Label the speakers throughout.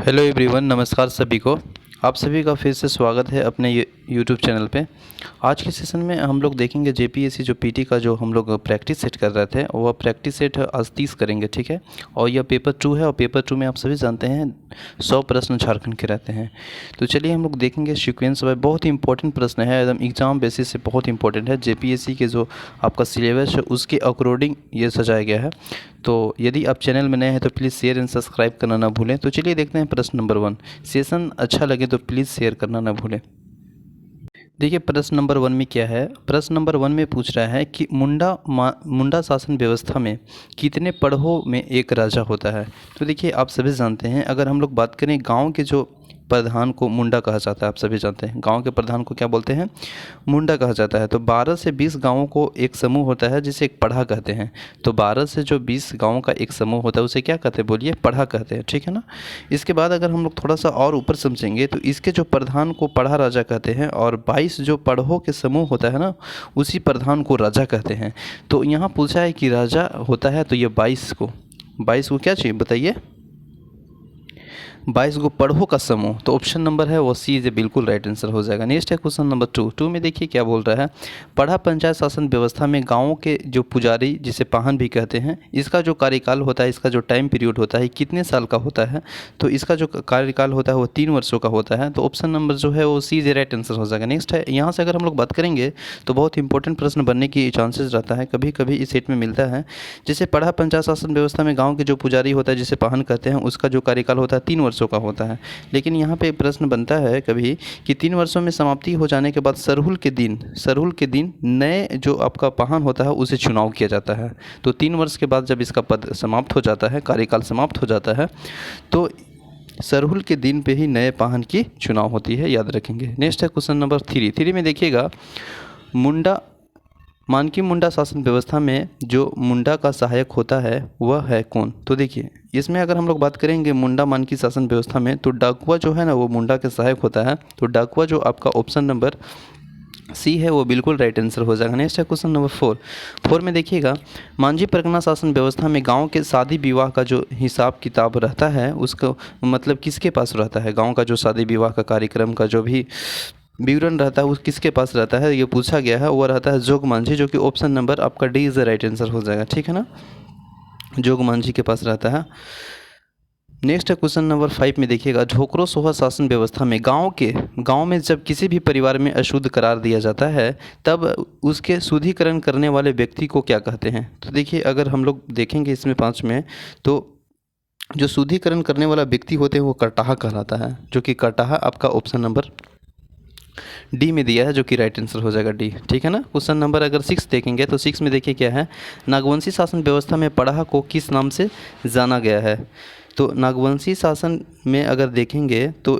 Speaker 1: Hello everyone, नमस्कार सभी को। आप सभी का फिर से स्वागत है अपने यूट्यूब चैनल पे। आज के सेशन में हम लोग देखेंगे जेपीएससी जो पीटी का जो हम लोग प्रैक्टिस सेट कर रहे थे वह प्रैक्टिस सेट आज 30 करेंगे, ठीक है। और यह पेपर 2 है और पेपर 2 में आप सभी जानते हैं 100 प्रश्न झारखंड के रहते हैं। तो चलिए हम लोग देखेंगे सीक्वेंस वाइज। बहुत ही इंपॉर्टेंट प्रश्न है, एकदम एग्जाम बेसिस से बहुत इंपॉर्टेंट है। जेपीएससी के जो आपका सिलेबस है उसके अकॉर्डिंग ये सजाया गया है। तो यदि आप चैनल में नए हैं तो प्लीज़ शेयर एंड सब्सक्राइब करना ना भूलें। तो चलिए देखते हैं प्रश्न नंबर 1। सेशन अच्छा लगे तो प्लीज़ शेयर करना ना भूलें। देखिए प्रश्न नंबर 1 में क्या है। प्रश्न नंबर 1 में पूछ रहा है कि मुंडा शासन व्यवस्था में कितने पड़हों में एक राजा होता है। तो देखिए आप सभी जानते हैं, अगर हम लोग बात करें गांव के जो प्रधान को मुंडा कहा जाता है, आप सभी जानते हैं गांव के प्रधान को क्या बोलते हैं, मुंडा कहा जाता है। तो 12 से 20 गांवों को एक समूह होता है जिसे एक पढ़ा कहते हैं। तो 12 से जो 20 गांवों का एक समूह होता है उसे क्या कहते हैं, बोलिए, पढ़ा कहते हैं, ठीक है ना। इसके बाद अगर हम लोग थोड़ा सा और ऊपर समझेंगे तो इसके जो प्रधान को पढ़ा राजा कहते हैं और 22 जो पढ़ों के समूह होता है ना उसी प्रधान को राजा कहते हैं। तो यहाँ पूछा है कि राजा होता है, तो ये 22 को क्या चाहिए बताइए, 22 गो पढ़ो का समूह। तो ऑप्शन नंबर है वो सी इज बिल्कुल राइट आंसर हो जाएगा। नेक्स्ट है क्वेश्चन नंबर 2 में देखिए क्या बोल रहा है। पढ़ा पंचायत शासन व्यवस्था में गाँव के जो पुजारी जिसे पाहन भी कहते हैं, इसका जो कार्यकाल होता है, इसका जो टाइम पीरियड होता है कितने साल का होता है। तो इसका जो कार्यकाल होता है वो 3 वर्षों का होता है। तो ऑप्शन नंबर जो है वो सी इज राइट आंसर हो जाएगा। नेक्स्ट है, यहाँ से अगर हम लोग बात करेंगे तो बहुत इंपॉर्टेंट प्रश्न बनने की चांसेस रहता है, कभी कभी इस सेट में मिलता है। जैसे पढ़ा पंचायत शासन व्यवस्था में गाँव के जो पुजारी होता है जिसे पाहन कहते हैं उसका जो कार्यकाल होता है 3 वर्षों का होता है। लेकिन यहाँ पे प्रश्न बनता है कभी कि 3 वर्षों में समाप्ति हो जाने के बाद सरहुल के दिन नए जो आपका पाहन होता है उसे चुनाव किया जाता है। तो 3 वर्ष के बाद जब इसका पद समाप्त हो जाता है, कार्यकाल समाप्त हो जाता है, तो सरहुल के दिन पे ही नए पाहन की चुनाव होती है, याद रखेंगे। नेक्स्ट है क्वेश्चन नंबर 3 में देखिएगा, मानकी मुंडा शासन व्यवस्था में जो मुंडा का सहायक होता है वह है कौन। तो देखिए इसमें अगर हम लोग बात करेंगे मुंडा मानकी शासन व्यवस्था में, तो डाकुआ जो है ना वो मुंडा के सहायक होता है। तो डाकुआ जो आपका ऑप्शन नंबर सी है वो बिल्कुल राइट आंसर हो जाएगा। नेक्स्ट है क्वेश्चन नंबर 4 में देखिएगा, मांझी परगना शासन व्यवस्था में गांव के शादी विवाह का जो हिसाब किताब रहता है उसको मतलब किसके पास रहता है। गांव का जो शादी विवाह का कार्यक्रम का जो भी विवरण रहता है वो किसके पास रहता है, ये पूछा गया है। वो रहता है जोग मांझी, जो कि ऑप्शन नंबर आपका D is the right answer हो जाएगा, ठीक है ना। जोग मांझी के पास रहता है। नेक्स्ट है क्वेश्चन नंबर 5 में देखिएगा, झोकरो सोहा शासन व्यवस्था में गांव में जब किसी भी परिवार में अशुद्ध करार दिया जाता है तब उसके शुद्धिकरण करने वाले व्यक्ति को क्या कहते हैं। तो देखिए अगर हम लोग देखेंगे इसमें 5 में, तो जो शुद्धिकरण करने वाला व्यक्ति होते हैं वो करटाहा कहलाता है, जो कि करटाहा आपका ऑप्शन नंबर डी में दिया है, जो कि राइट आंसर हो जाएगा डी, ठीक है ना। क्वेश्चन नंबर अगर 6 देखेंगे तो 6 में देखिए क्या है, नागवंशी शासन व्यवस्था में पढ़ा को किस नाम से जाना गया है। तो नागवंशी शासन में अगर देखेंगे तो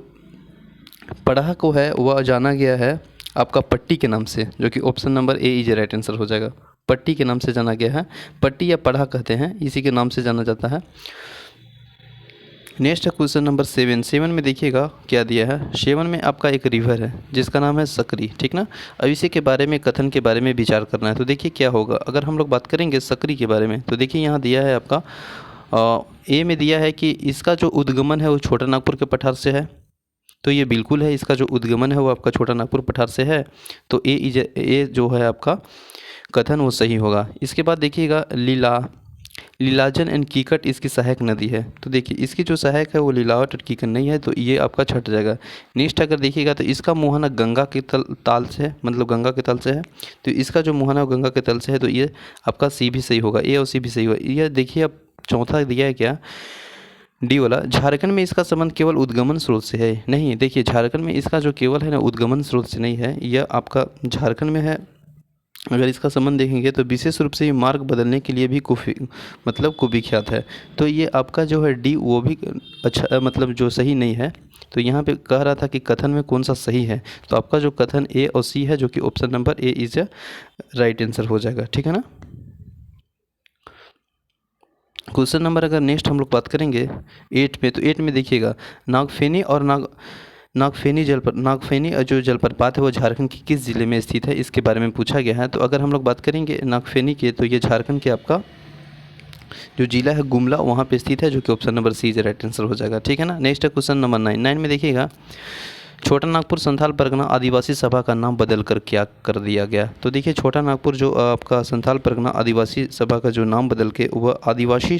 Speaker 1: पढ़ा को है वह जाना गया है आपका पट्टी के नाम से, जो कि option number A is right answer हो जाएगा। पट्टी के नाम से जाना गया है, पट्टी या पढ़ा कहते हैं, इसी के नाम से जाना जाता है। नेक्स्ट है क्वेश्चन नंबर 7 में देखिएगा क्या दिया है। 7 में आपका एक रिवर है जिसका नाम है सकरी, ठीक ना। अब इसी के बारे में कथन के बारे में विचार करना है। तो देखिए क्या होगा अगर हम लोग बात करेंगे सकरी के बारे में, तो देखिए यहाँ दिया है आपका ए में दिया है कि इसका जो उद्गमन है वो छोटा नागपुर के पठार से है। तो ये बिल्कुल है, इसका जो उद्गमन है वो आपका छोटा नागपुर पठार से है। तो ए जो है आपका कथन वो सही होगा। इसके बाद देखिएगा लीलाजन एंड कीकट इसकी सहायक नदी है। तो देखिए इसकी जो सहायक है वो लीलावट और कीकट नहीं है, तो ये आपका छट जाएगा। नेक्स्ट अगर देखिएगा तो इसका मुहाना गंगा के ताल से है, मतलब गंगा के तल से है। तो इसका जो मुहाना गंगा के तल से है, तो ये आपका सी भी सही होगा, ए और सी भी सही होगा। ये देखिए अब चौथा दिया है क्या, डी वाला, झारखंड में इसका संबंध केवल उद्गमन स्रोत से है। नहीं, देखिए झारखंड में इसका जो केवल है ना उद्गमन स्रोत से नहीं है, यह आपका झारखंड में है। अगर इसका संबंध देखेंगे तो विशेष रूप से ये मार्ग बदलने के लिए भी कुविख्यात है। तो ये आपका जो है डी वो भी अच्छा मतलब जो सही नहीं है। तो यहाँ पे कह रहा था कि कथन में कौन सा सही है, तो आपका जो कथन ए और सी है, जो कि option number A is right answer हो जाएगा, ठीक है ना। क्वेश्चन नंबर अगर नेक्स्ट हम लोग बात करेंगे 8 में, तो 8 में देखिएगा, नागफेनी जो जलप्रपात है वो झारखंड के किस ज़िले में स्थित है, इसके बारे में पूछा गया है। तो अगर हम लोग बात करेंगे नागफेनी के, तो ये झारखंड के आपका जो जिला है गुमला वहाँ पे स्थित है, जो कि option number C is right answer हो जाएगा। ठीक है ना। नेक्स्ट है क्वेश्चन नंबर 9 में देखिएगा, छोटा नागपुर संथाल परगना आदिवासी सभा का नाम बदल कर क्या कर दिया गया। तो देखिए छोटा नागपुर जो आपका संथाल परगना आदिवासी सभा का जो नाम बदल के वह आदिवासी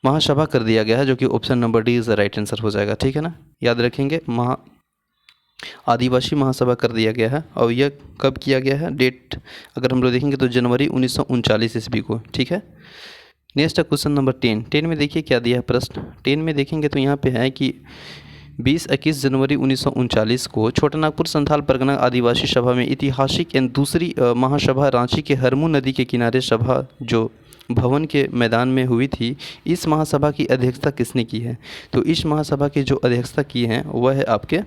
Speaker 1: महासभा कर दिया गया है, जो कि option number D is the right answer हो जाएगा। ठीक है ना। याद रखेंगे, आदिवासी महासभा कर दिया गया है। और यह कब किया गया है, डेट अगर हम लोग देखेंगे तो जनवरी 1939 ईस्वी को। ठीक है। नेक्स्ट है क्वेश्चन नंबर 10 में देखिए क्या दिया है प्रश्न। 10 में देखेंगे तो यहाँ पे है कि 20-21 जनवरी 1939 को छोटा नागपुर संथाल परगना आदिवासी सभा में ऐतिहासिक एवं दूसरी महासभा रांची के हरमू नदी के किनारे सभा जो भवन के मैदान में हुई थी, इस महासभा की अध्यक्षता किसने की है। तो इस महासभा की जो अध्यक्षता की है वह है आपके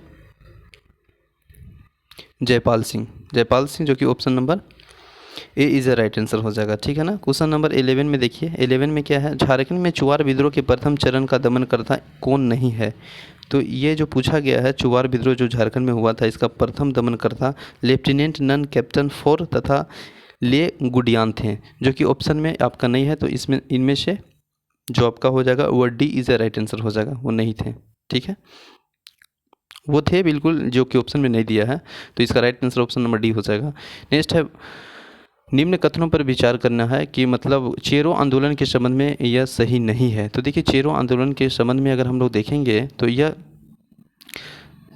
Speaker 1: जयपाल सिंह, जो कि option number A is a right answer हो जाएगा। ठीक है ना। क्वेश्चन नंबर 11 में देखिए, 11 में क्या है, झारखंड में चुवार विद्रोह के प्रथम चरण का दमनकर्ता कौन नहीं है। तो ये जो पूछा गया है, चुवार विद्रोह जो झारखंड में हुआ था, इसका प्रथम दमनकर्ता लेफ्टिनेंट नन कैप्टन फोर तथा ले गुडियान थे, जो कि ऑप्शन में आपका नहीं है। तो इसमें इनमें से जो आपका हो जाएगा वो D is a right answer हो जाएगा, वो नहीं थे। ठीक है। वो थे बिल्कुल, जो कि ऑप्शन में नहीं दिया है, तो इसका right answer option number D हो जाएगा। नेक्स्ट है, निम्न कथनों पर विचार करना है कि मतलब चेरो आंदोलन के संबंध में यह सही नहीं है। तो देखिए चेरो आंदोलन के संबंध में अगर हम लोग देखेंगे तो यह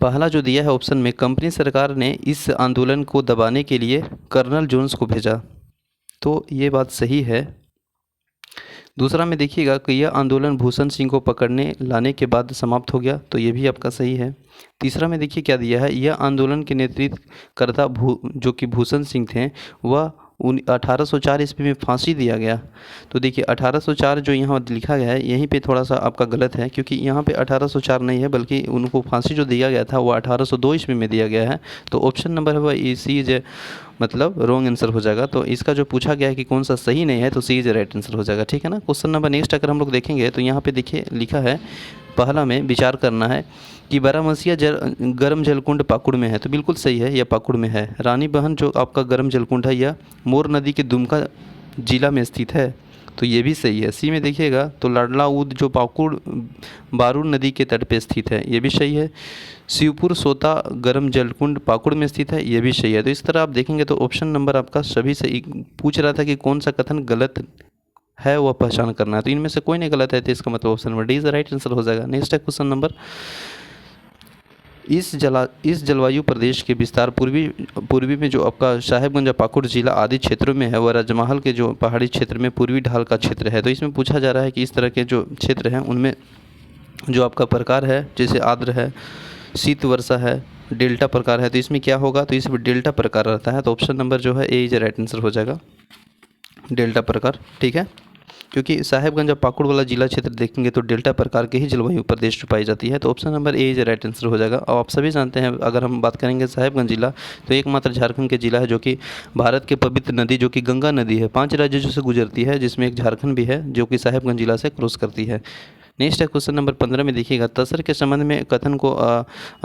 Speaker 1: पहला जो दिया है ऑप्शन में, कंपनी सरकार ने इस आंदोलन को दबाने के लिए कर्नल जोन्स को भेजा, तो ये बात सही है। दूसरा में देखिएगा कि यह आंदोलन भूषण सिंह को पकड़ने लाने के बाद समाप्त हो गया, तो ये भी आपका सही है। तीसरा में देखिए क्या दिया है, यह आंदोलन के नेतृत्वकर्ता जो कि भूषण सिंह थे, वह 1804 ईस्वी में फांसी दिया गया। तो देखिए 1804 जो यहाँ लिखा गया है यहीं पे थोड़ा सा आपका गलत है, क्योंकि यहाँ पे 1804 नहीं है, बल्कि उनको फांसी जो दिया गया था वो 1802 ईस्वी में दिया गया है। तो ऑप्शन नंबर है वह सी इज मतलब रॉन्ग आंसर हो जाएगा। तो इसका जो पूछा गया है कि कौन सा सही नहीं है, तो सी इज राइट आंसर हो जाएगा। ठीक है ना। क्वेश्चन नंबर नेक्स्ट अगर हम लोग देखेंगे तो यहाँ पे देखिए लिखा है, पहला में विचार करना है कि बारामसिया गर्म जलकुंड पाकुड़ में है, तो बिल्कुल सही है, यह पाकुड़ में है। रानी बहन जो आपका गर्म जलकुंड है यह मोर नदी के दुमका जिला में स्थित है, तो ये भी सही है। सी में देखिएगा तो लाडला ऊद जो पाकुड़ बारूर नदी के तट पे स्थित है, ये भी सही है। शिवपुर सोता गर्म जलकुंड पाकुड़ में स्थित है, ये भी सही है। तो इस तरह आप देखेंगे तो ऑप्शन नंबर आपका सभी से पूछ रहा था कि कौन सा कथन गलत है वह पहचान करना है, तो इनमें से कोई नहीं गलत है, तो इसका मतलब option number D is the right answer हो जाएगा। नेक्स्ट है क्वेश्चन नंबर, इस जलवायु प्रदेश के विस्तार पूर्वी में जो आपका साहेबगंज पाकुड़ जिला आदि क्षेत्रों में है, वह राजमहल के जो पहाड़ी क्षेत्र में पूर्वी ढाल का क्षेत्र है। तो इसमें पूछा जा रहा है कि इस तरह के जो क्षेत्र हैं उनमें जो आपका प्रकार है, जैसे आर्द्र है, शीत वर्षा है, डेल्टा प्रकार है, तो इसमें क्या होगा, तो इसमें डेल्टा प्रकार रहता है। तो ऑप्शन नंबर जो है ए इज राइट आंसर हो जाएगा, डेल्टा प्रकार। ठीक है। क्योंकि साहेबगंज पाकुड़ वाला जिला क्षेत्र देखेंगे तो डेल्टा प्रकार के ही जलवायु प्रदेश में पाई जाती है, तो option number A is right answer हो जाएगा। और आप सभी जानते हैं, अगर हम बात करेंगे साहेबगंज जिला, तो एकमात्र झारखंड के जिला है जो कि भारत के पवित्र नदी जो कि गंगा नदी है 5 राज्यों से गुजरती है, जिसमें एक झारखंड भी है जो कि साहेबगंज जिला से क्रॉस करती है। नेक्स्ट है क्वेश्चन नंबर 15 में देखिएगा, तसर के संबंध में कथन को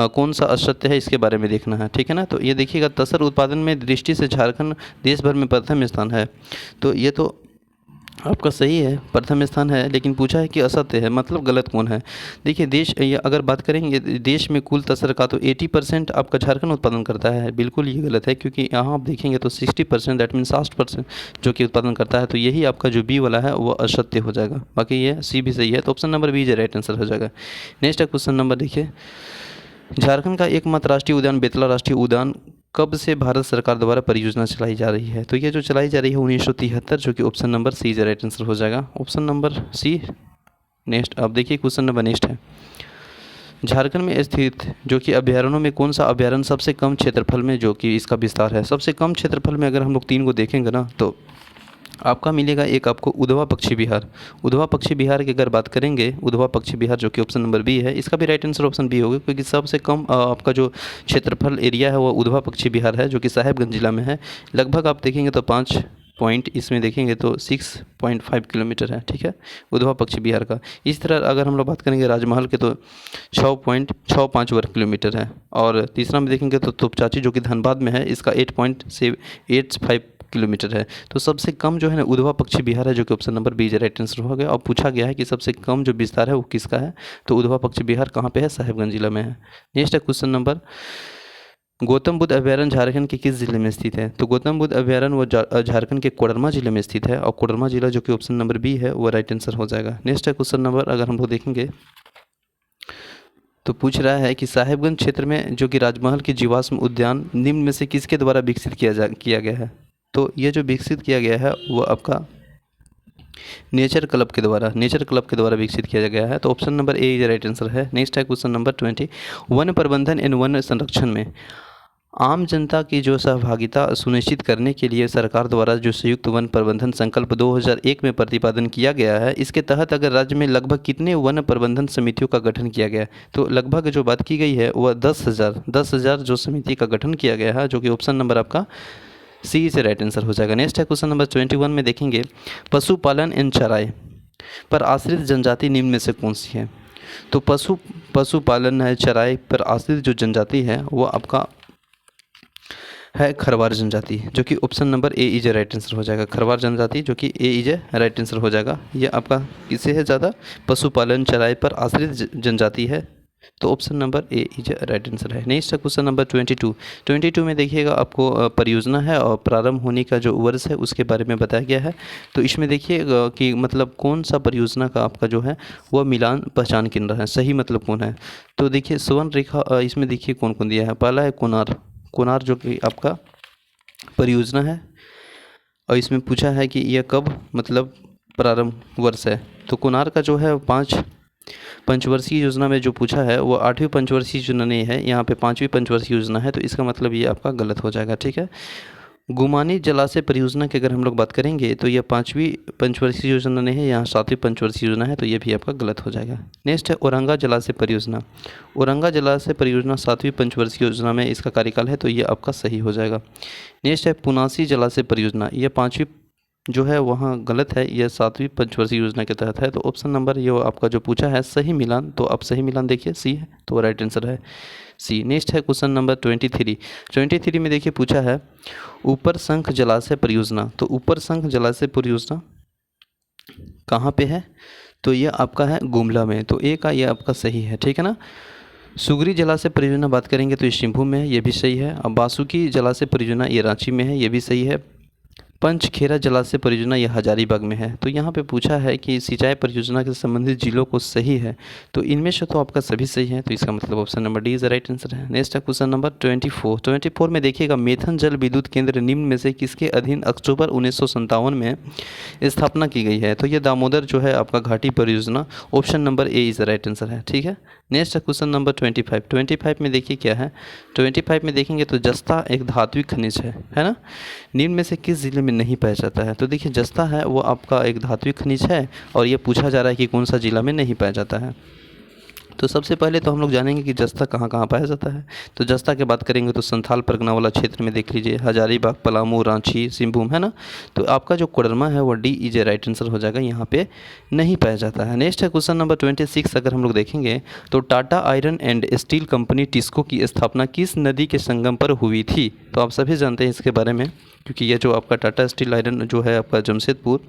Speaker 1: कौन सा असत्य है, इसके बारे में देखना है। ठीक है ना। तो ये देखिएगा, तसर उत्पादन में दृष्टि से झारखंड देश भर में प्रथम स्थान है, तो ये तो आपका सही है, प्रथम स्थान है, लेकिन पूछा है कि असत्य है, मतलब गलत कौन है। देखिए देश अगर बात करेंगे देश में कुल तसर का तो 80% आपका झारखंड उत्पादन करता है, बिल्कुल ये गलत है, क्योंकि यहाँ आप देखेंगे तो 60% दैट मीन 60% जो कि उत्पादन करता है, तो यही आपका जो बी वाला है वो असत्य हो जाएगा, बाकी ये सी भी सही है। तो ऑप्शन नंबर बी जो राइट आंसर हो जाएगा। नेक्स्ट है क्वेश्चन नंबर, देखिए झारखंड का एकमात्र राष्ट्रीय उद्यान बेतला राष्ट्रीय उद्यान कब से भारत सरकार द्वारा परियोजना चलाई जा रही है। तो ये जो चलाई जा रही है 1973, जो कि option number C is right answer हो जाएगा, ऑप्शन नंबर सी। नेक्स्ट अब देखिए क्वेश्चन नंबर नेक्स्ट है, झारखंड में स्थित जो कि अभ्यारण्यों में कौन सा अभ्यारण्य सबसे कम क्षेत्रफल में जो कि इसका विस्तार है। सबसे कम क्षेत्रफल में अगर हम लोग 3 को देखेंगे ना, तो आपका मिलेगा एक आपको उधवा पक्षी विहार। उधवा पक्षी विहार की अगर बात करेंगे, उधवा पक्षी विहार जो कि ऑप्शन नंबर बी है, इसका भी राइट आंसर ऑप्शन बी होगा, क्योंकि सबसे कम आपका जो क्षेत्रफल एरिया है वो उधवा पक्षी विहार है, जो कि साहेबगंज जिला में है। लगभग आप देखेंगे तो 5 पॉइंट इसमें देखेंगे तो 6.5 किलोमीटर है। ठीक है, उधवा पक्षी विहार का। इस तरह अगर हम लोग बात करेंगे राजमहल के तो 6.65 वर्ग किलोमीटर है। और तीसरा में देखेंगे तो तोपचाची जो कि धनबाद में है, इसका 8.85 किलोमीटर है। तो सबसे कम जो है ना उधवा पश्चिम बिहार है, जो कि option number B is right answer हो गया। और पूछा गया है कि सबसे कम जो विस्तार है वो किसका है, तो उधवा पश्चिम बिहार कहाँ पे है, साहेबगंज जिला में है। नेक्स्ट है क्वेश्चन नंबर, गौतम बुद्ध अभ्यारण्य झारखंड के किस जिले में स्थित है, तो गौतम बुद्ध अभ्यारण्य वो झारखंड के कोडरमा जिले में स्थित है, और कोडरमा जिला जो कि ऑप्शन नंबर बी है वो राइट आंसर हो जाएगा। नेक्स्ट है क्वेश्चन नंबर, अगर हम लोग देखेंगे तो पूछ रहा है कि साहेबगंज क्षेत्र में जो कि राजमहल की जीवाश्म उद्यान निम्न में से किसके द्वारा विकसित किया गया है, तो ये जो विकसित किया गया है वो आपका नेचर क्लब के द्वारा विकसित किया गया है। तो option number A is right answer है। नेक्स्ट है क्वेश्चन नंबर 20, वन प्रबंधन एवं वन संरक्षण में आम जनता की जो सहभागिता सुनिश्चित करने के लिए सरकार द्वारा जो संयुक्त वन प्रबंधन संकल्प 2001 में प्रतिपादन किया गया है, इसके तहत अगर राज्य में लगभग कितने वन प्रबंधन समितियों का गठन किया गया है, तो लगभग जो बात की गई है वह 10,000 जो समिति का गठन किया गया है, जो कि ऑप्शन नंबर आपका सी से राइट आंसर हो जाएगा। नेक्स्ट है क्वेश्चन नंबर 21 में देखेंगे, पशुपालन एवं चराई पर आश्रित जनजाति निम्न में से कौन सी है, तो पशुपालन है, चराई पर आश्रित जो जनजाति है वो आपका है खरवार जनजाति, जो कि option number A is right answer हो जाएगा। खरवार जनजाति जो कि ए इज राइट आंसर हो जाएगा। ये आपका किससे है ज़्यादा, पशुपालन चराई पर आश्रित जनजाति है, तो option number A is right answer है। नेक्स्ट क्वेश्चन नंबर 22 में देखिएगा आपको परियोजना है और प्रारंभ होने का जो वर्ष है उसके बारे में बताया गया है। तो इसमें देखिएगा कि मतलब कौन सा परियोजना का आपका जो है वह मिलान पहचान केंद्र है, सही मतलब कौन है। तो देखिए स्वर्ण रेखा, इसमें देखिए कौन कौन दिया है। पहला है कोनार जो कि आपका परियोजना है, और इसमें पूछा है कि यह कब मतलब प्रारंभ वर्ष है। तो कोनार का जो है 5 पंचवर्षीय योजना में जो पूछा है वो 8वीं पंचवर्षीय योजना नहीं है, यहाँ पे 5वीं पंचवर्षीय योजना है, तो इसका मतलब ये आपका गलत हो जाएगा। ठीक है, गुमानी जलाशय परियोजना की अगर हम लोग बात करेंगे तो यह 5वीं पंचवर्षीय योजना नहीं है, यहाँ 7वीं पंचवर्षीय योजना है, तो ये भी आपका गलत हो जाएगा। नेक्स्ट है औरंगा जलाशय परियोजना 7वीं पंचवर्षीय योजना में इसका कार्यकाल है, तो ये आपका सही हो जाएगा। नेक्स्ट है पुनासी जलाशय परियोजना, यह 5वीं जो है वहाँ गलत है, यह 7वीं पंचवर्षीय योजना के तहत है, तो ऑप्शन नंबर ये आपका जो पूछा है सही मिलान, तो आप सही मिलान देखिए सी है, तो राइट आंसर है सी। नेक्स्ट है क्वेश्चन नंबर 23 में देखिए पूछा है ऊपर शंख जलाशय परियोजना, तो ऊपर शंख जलाशय परियोजना कहाँ पे है, तो ये आपका है गुमला में, तो ए का ये आपका सही है। ठीक है ना। सुगरी जलाशय परियोजना बात करेंगे तो ये शिम्भू में है, ये भी सही है। अब बासुकी जलाशय परियोजना ये रांची में है, ये भी सही है। पंचखेरा जलाशय परियोजना यह हजारीबाग में है। तो यहाँ पे पूछा है कि सिंचाई परियोजना के संबंधित जिलों को सही है, तो इनमें से तो आपका सभी सही है, तो इसका मतलब option number D is right answer है। नेक्स्ट है क्वेश्चन नंबर 24 में देखिएगा मेथन जल विद्युत केंद्र निम्न में से किसके अधीन अक्टूबर 1957 में स्थापना की गई है, तो ये दामोदर जो है आपका घाटी परियोजना, option number A is right answer है। ठीक है। नेक्स्ट है क्वेश्चन नंबर 25 में देखिए क्या है, 25 में देखेंगे तो जस्ता एक धात्विक खनिज है ना, निम्न में से किस जिले में नहीं पाया जाता है, तो देखिए जस्ता है वो आपका एक धात्विक खनिज है, और ये पूछा जा रहा है कि कौन सा जिला में नहीं पाया जाता है। तो सबसे पहले तो हम लोग जानेंगे कि जस्ता कहाँ कहाँ पाया जाता है। तो जस्ता की बात करेंगे तो संथाल परगना वाला क्षेत्र में देख लीजिए, हजारीबाग, पलामू, रांची, सिंहभूम, है ना। तो आपका जो कोडरमा है वो डी इज राइट आंसर हो जाएगा, यहाँ पे नहीं पाया जाता है। नेक्स्ट है क्वेश्चन नंबर 26, अगर हम लोग देखेंगे तो Tata iron and steel company TISCO की स्थापना किस नदी के संगम पर हुई थी, तो आप सभी जानते हैं इसके बारे में, क्योंकि ये जो आपका टाटा स्टील आयरन जो है आपका जमशेदपुर,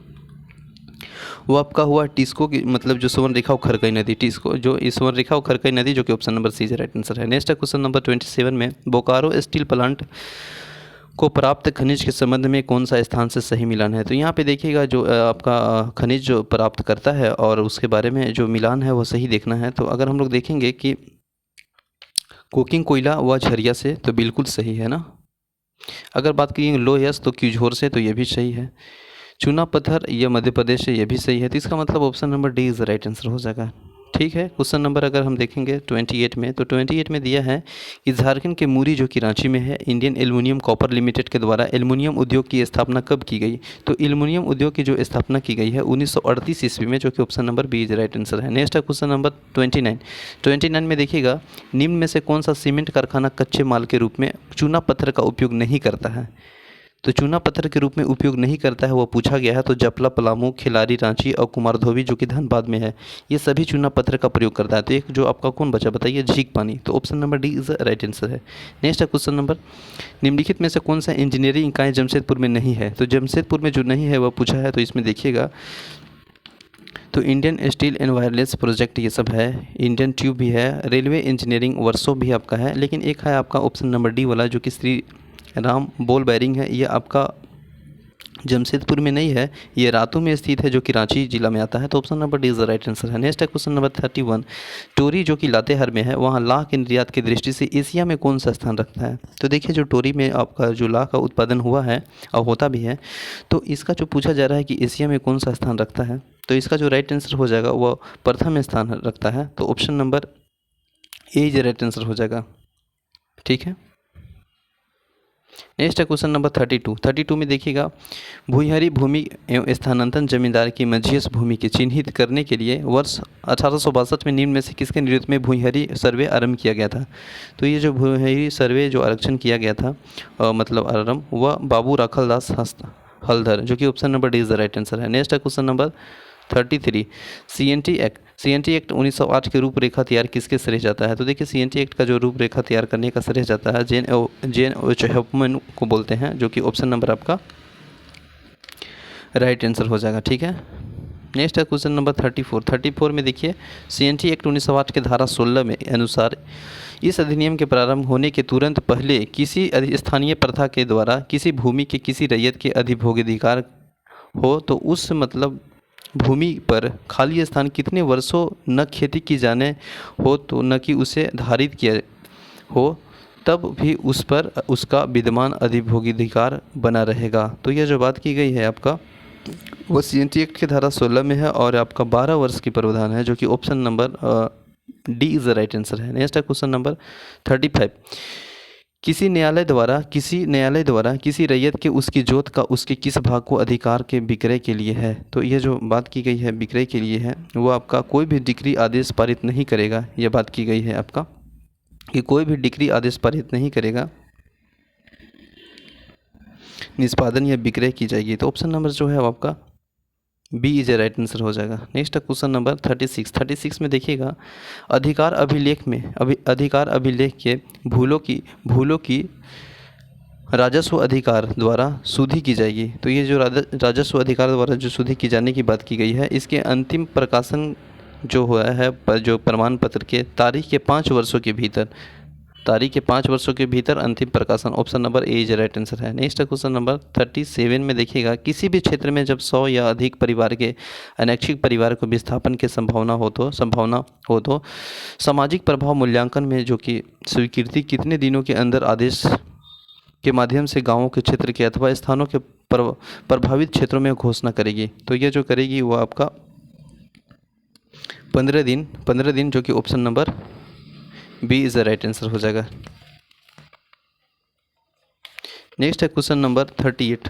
Speaker 1: वो आपका हुआ टिस्को की मतलब जो स्वर्ण रेखा और खरकई नदी, टिस्को जो स्वर्ण रेखा और खरकई नदी, जो कि option number C right answer है। नेक्स्ट है क्वेश्चन नंबर 27 में बोकारो स्टील प्लांट को प्राप्त खनिज के संबंध में कौन सा स्थान से सही मिलान है, तो यहाँ पे देखिएगा जो आपका खनिज जो प्राप्त करता है और उसके बारे में जो मिलान है वो सही देखना है। तो अगर हम लोग देखेंगे कि कोकिंग कोयला व झरिया से, तो बिल्कुल सही है ना। अगर बात करेंगे लोहयस तो क्यूझोर से, तो ये भी सही है। चूना पत्थर यह मध्य प्रदेश से, ये भी सही है, तो इसका मतलब option number D is right answer हो जाएगा। ठीक है। क्वेश्चन नंबर अगर हम देखेंगे 28 में, तो 28 में दिया है कि झारखंड के मुरी जो कि रांची में है, इंडियन एल्युमिनियम कॉपर लिमिटेड के द्वारा एल्युमिनियम उद्योग की स्थापना कब की गई, तो एल्युमिनियम उद्योग की जो स्थापना की गई है 1938 ईस्वी में, जो कि option number B is right answer है। नेक्स्ट है क्वेश्चन नंबर 29 में देखिएगा निम्न में से कौन सा सीमेंट कारखाना कच्चे माल के रूप में चूना पत्थर का उपयोग नहीं करता है, तो चूना पत्थर के रूप में उपयोग नहीं करता है वो पूछा गया है। तो जपला, पलामू, खिलारी, रांची और कुमारधोबी जो कि धनबाद में है, ये सभी चूना पत्थर का प्रयोग करता है। तो एक जो आपका कौन बचा बताइए, झीक पानी। तो option number D is the right answer है। नेक्स्ट है क्वेश्चन नंबर, निम्नलिखित में से कौन सा इंजीनियरिंग इकाई जमशेदपुर में नहीं है। तो जमशेदपुर में जो नहीं है वह पूछा है। तो इसमें देखिएगा, तो Indian steel and wireless project ये सब है, इंडियन ट्यूब भी है, रेलवे इंजीनियरिंग वर्सो भी आपका है, लेकिन एक है आपका ऑप्शन नंबर डी वाला जो कि श्री राम बॉल बेयरिंग है, ये आपका जमशेदपुर में नहीं है, ये रातू में स्थित है जो कि रांची जिला में आता है। तो option number D is the right answer है। नेक्स्ट है क्वेश्चन नंबर 31, टोरी जो कि लातेहार में है, वहाँ लाह के निर्यात की दृष्टि से एशिया में कौन सा स्थान रखता है। तो देखिए, जो टोरी में आपका जो लाह का उत्पादन हुआ है और होता भी है, तो इसका जो पूछा जा रहा है कि एशिया में कौन सा स्थान रखता है, तो इसका जो राइट आंसर हो जाएगा वह प्रथम स्थान रखता है। तो option number A is right answer हो जाएगा। ठीक है। नेक्स्ट है क्वेश्चन नंबर 32 में देखिएगा, भूइंहरी भूमि एवं स्थानांतरण जमींदार की मझियस भूमि के चिन्हित करने के लिए वर्ष 1862 में निम्न में से किसके नेतृत्व में भूइंहरी सर्वे आरंभ किया गया था। तो ये जो भूइंहरी सर्वे जो आरक्षण किया गया था मतलब आरंभ, वह बाबू राखलदास हलधर जो कि option number D is the right answer है। नेक्स्ट है क्वेश्चन नंबर 33, सीएनटी एक्ट 1908 की रूपरेखा तैयार किसके श्रेय जाता है। तो देखिए, सीएनटी एक्ट का जो रूपरेखा तैयार करने का श्रेय जाता है जेन चैपमैन को बोलते हैं, जो कि ऑप्शन नंबर आपका राइट आंसर हो जाएगा। ठीक है। नेक्स्ट है क्वेश्चन नंबर 34 में देखिए, सीएनटी एक्ट 1908 के धारा 16 में अनुसार इस अधिनियम के प्रारंभ होने के तुरंत पहले किसी स्थानीय प्रथा के द्वारा किसी भूमि के किसी रैयत के अधिभोगाधिकार हो तो उस मतलब भूमि पर खाली स्थान कितने वर्षों न खेती की जाने हो तो न कि उसे धारित किया हो, तब भी उस पर उसका विद्यमान अधिभोगाधिकार बना रहेगा। तो यह जो बात की गई है आपका, वो सीएनटी एक्ट की धारा 16 में है और आपका 12 वर्ष की प्रावधान है, जो कि option number D is the right answer है। नेक्स्ट है क्वेश्चन नंबर 35, किसी न्यायालय द्वारा किसी रैयत के उसकी जोत का उसके किस भाग को अधिकार के विक्रय के लिए है। तो ये जो बात की गई है विक्रय के लिए है, वो आपका कोई भी डिक्री आदेश पारित नहीं करेगा। यह बात की गई है आपका कि कोई भी डिक्री आदेश पारित नहीं करेगा, निष्पादन या विक्रय की जाएगी। तो ऑप्शन नंबर जो है वो आपका B is a right answer हो जाएगा। नेक्स्ट क्वेश्चन नंबर 36 में देखिएगा, अधिकार अभिलेख के भूलों की राजस्व अधिकार द्वारा शुद्धि की जाएगी। तो ये जो राजस्व अधिकार द्वारा जो शुद्धि की जाने की बात की गई है, इसके अंतिम प्रकाशन जो हुआ है जो प्रमाण पत्र के तारीख के 5 वर्षों के भीतर अंतिम प्रकाशन, option number A is right answer है। नेक्स्ट क्वेश्चन नंबर 37 में देखिएगा, किसी भी क्षेत्र में जब 100 या अधिक परिवार के अनैच्छिक परिवार को विस्थापन की संभावना हो तो सामाजिक प्रभाव मूल्यांकन में जो कि स्वीकृति कितने दिनों के अंदर आदेश के माध्यम से गाँवों के क्षेत्र के अथवा स्थानों के प्रभावित क्षेत्रों में घोषणा करेगी। तो ये जो करेगी वो आपका 15 दिन जो कि option number B is the right answer हो जाएगा। नेक्स्ट है क्वेश्चन नंबर 38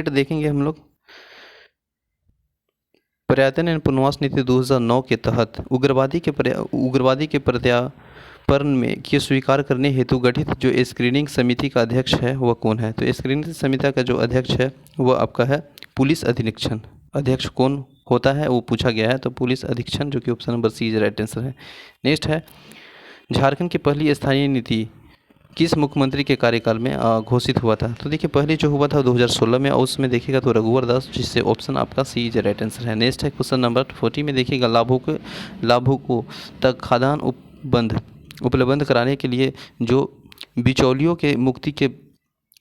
Speaker 1: देखेंगे हम लोग, पर्यटन एवं पुनर्वास नीति 2009 के तहत उग्रवादी के प्रत्यार्पण में की स्वीकार करने हेतु गठित जो स्क्रीनिंग समिति का अध्यक्ष है वह कौन है। तो स्क्रीनिंग समिति का जो अध्यक्ष है वह आपका है पुलिस अधीक्षण। अध्यक्ष कौन होता है वो पूछा गया है, तो पुलिस अधीक्षण जो कि option number C is right answer है। नेक्स्ट है, झारखंड की पहली स्थानीय नीति किस मुख्यमंत्री के कार्यकाल में घोषित हुआ था। तो देखिए, पहले जो हुआ था 2016 में, और उसमें देखिएगा तो रघुवर दास, जिससे ऑप्शन आपका सी इज राइट आंसर है। नेक्स्ट है क्वेश्चन नंबर 40 में देखिएगा, लाभुकों तक खाद्यान्न उपलब्ध कराने के लिए जो बिचौलियों के मुक्ति के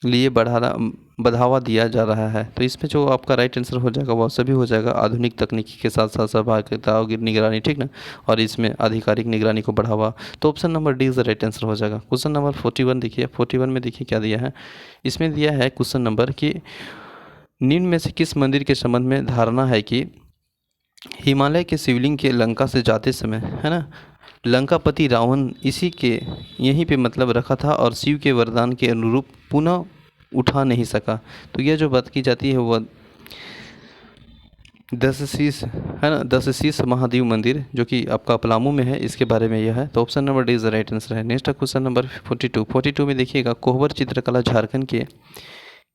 Speaker 1: लिए बढ़ावा दिया जा रहा है। तो इसमें जो आपका राइट आंसर हो जाएगा वह सभी हो जाएगा आधुनिक तकनीकी के साथ साथ सहभागिता और निगरानी, ठीक ना, और इसमें आधिकारिक निगरानी को बढ़ावा। तो option number D is the right answer हो जाएगा। क्वेश्चन नंबर 41 देखिए, 41 में देखिए क्या दिया है। इसमें दिया है क्वेश्चन नंबर कि निम्न में से किस मंदिर के संबंध में धारणा है कि हिमालय के शिवलिंग के लंका से जाते समय, है ना, लंकापति रावण इसी के यहीं पे मतलब रखा था और शिव के वरदान के अनुरूप पुनः उठा नहीं सका। तो यह जो बात की जाती है वह दस शीश है ना, दस शीश महादेव मंदिर जो कि आपका पलामू में है, इसके बारे में यह है। तो option number D is the right answer है। नेक्स्ट क्वेश्चन नंबर 42 में देखिएगा, कोहबर चित्रकला झारखंड के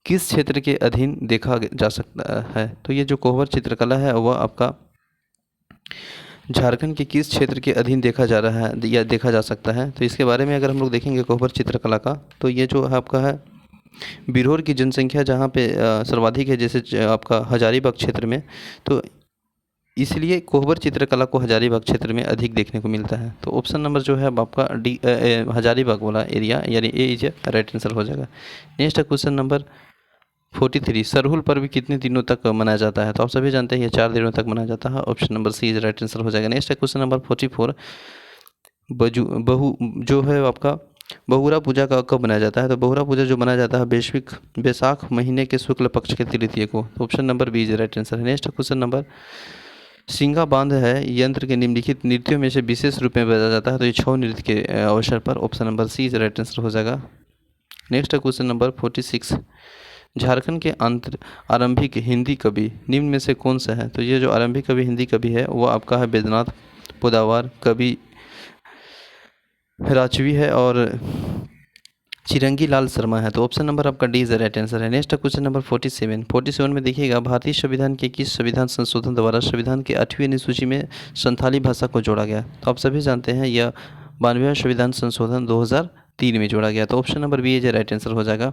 Speaker 1: किस क्षेत्र के अधीन देखा जा सकता है। तो ये जो कोहबर चित्रकला है वह आपका झारखंड के किस क्षेत्र के अधीन देखा जा रहा है या देखा जा सकता है। तो इसके बारे में अगर हम लोग देखेंगे कोहबर चित्रकला का, तो ये जो है आपका है बिरहोर की जनसंख्या जहाँ पे सर्वाधिक है, जैसे आपका हजारीबाग क्षेत्र में, तो इसलिए कोहबर चित्रकला को हजारीबाग क्षेत्र में अधिक देखने को मिलता है। तो ऑप्शन नंबर जो है अब आपका डी हजारीबाग वाला एरिया यानी ए इज राइट आंसर हो जाएगा। नेक्स्ट क्वेश्चन नंबर 43, सरहुल पर्व कितने दिनों तक मनाया जाता है। तो आप सभी जानते हैं ये 4 दिनों तक मनाया जाता है। Option number C is right answer हो जाएगा। नेक्स्ट क्वेश्चन नंबर 44, बहु जो है आपका बहुरा पूजा का कब मनाया जाता है। तो बहुरा पूजा जो मनाया जाता है बैसाख महीने के शुक्ल पक्ष के तृतीय को। तो option number B is right answer है। नेक्स्ट क्वेश्चन नंबर, सिंगा बांध है यंत्र के निम्नलिखित नृत्यों में से विशेष रूप में बजाया जाता है। तो ये 6 नृत्य के अवसर पर। Option number C is right answer हो जाएगा। नेक्स्ट क्वेश्चन नंबर 46, झारखंड के आरंभिक हिंदी कवि निम्न में से कौन सा है। तो ये जो आरंभिक कवि हिंदी कवि है वो आपका है बैद्यनाथ पोदावार, कवि राचवी है और चिरंगी लाल शर्मा है। तो ऑप्शन नंबर आपका डी इज राइट आंसर है। नेक्स्ट क्वेश्चन नंबर 47 में देखिएगा, भारतीय संविधान के किस संविधान संशोधन द्वारा संविधान की 8वीं अनुसूची में संथाली भाषा को जोड़ा गया। तो आप सभी जानते हैं यह 92वां संविधान संशोधन 2003 में जोड़ा गया। तो option number B is right answer हो जाएगा।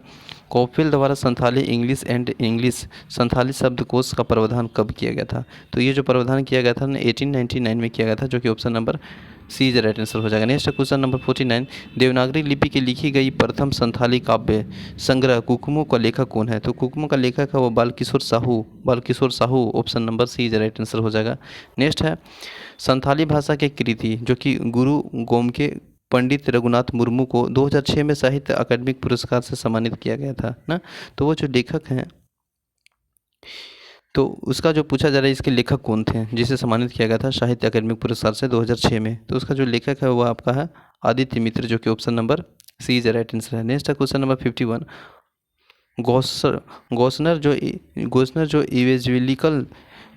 Speaker 1: कॉकफिल द्वारा Santhali English and English Santhali शब्दकोश का प्रावधान कब किया गया था। तो ये जो प्रावधान किया गया था 1899 में किया गया था, जो कि option number C is right answer हो जाएगा। नेक्स्ट क्वेश्चन नंबर 49, देवनागरी लिपि की लिखी गई प्रथम संथाली काव्य संग्रह कुकुमो का लेखक कौन है। तो कुकुमो का लेखक है वो Balkishor Sahu. Option number C is right answer हो जाएगा। नेक्स्ट है संथाली भाषा के कृति जो कि गुरु गोमके पंडित रघुनाथ मुर्मू को 2006 में साहित्य अकादमिक पुरस्कार से सम्मानित किया गया था ना। तो वो जो लेखक हैं, तो उसका जो पूछा जा रहा है इसके लेखक कौन थे जिसे सम्मानित किया गया था साहित्य अकादमिक पुरस्कार से 2006 में। तो उसका जो लेखक है वो आपका है आदित्य मित्र, जो कि option number C is right answer है। नेक्स्ट क्वेश्चन नंबर 51, गोस्नर जो इवेंजेलिकल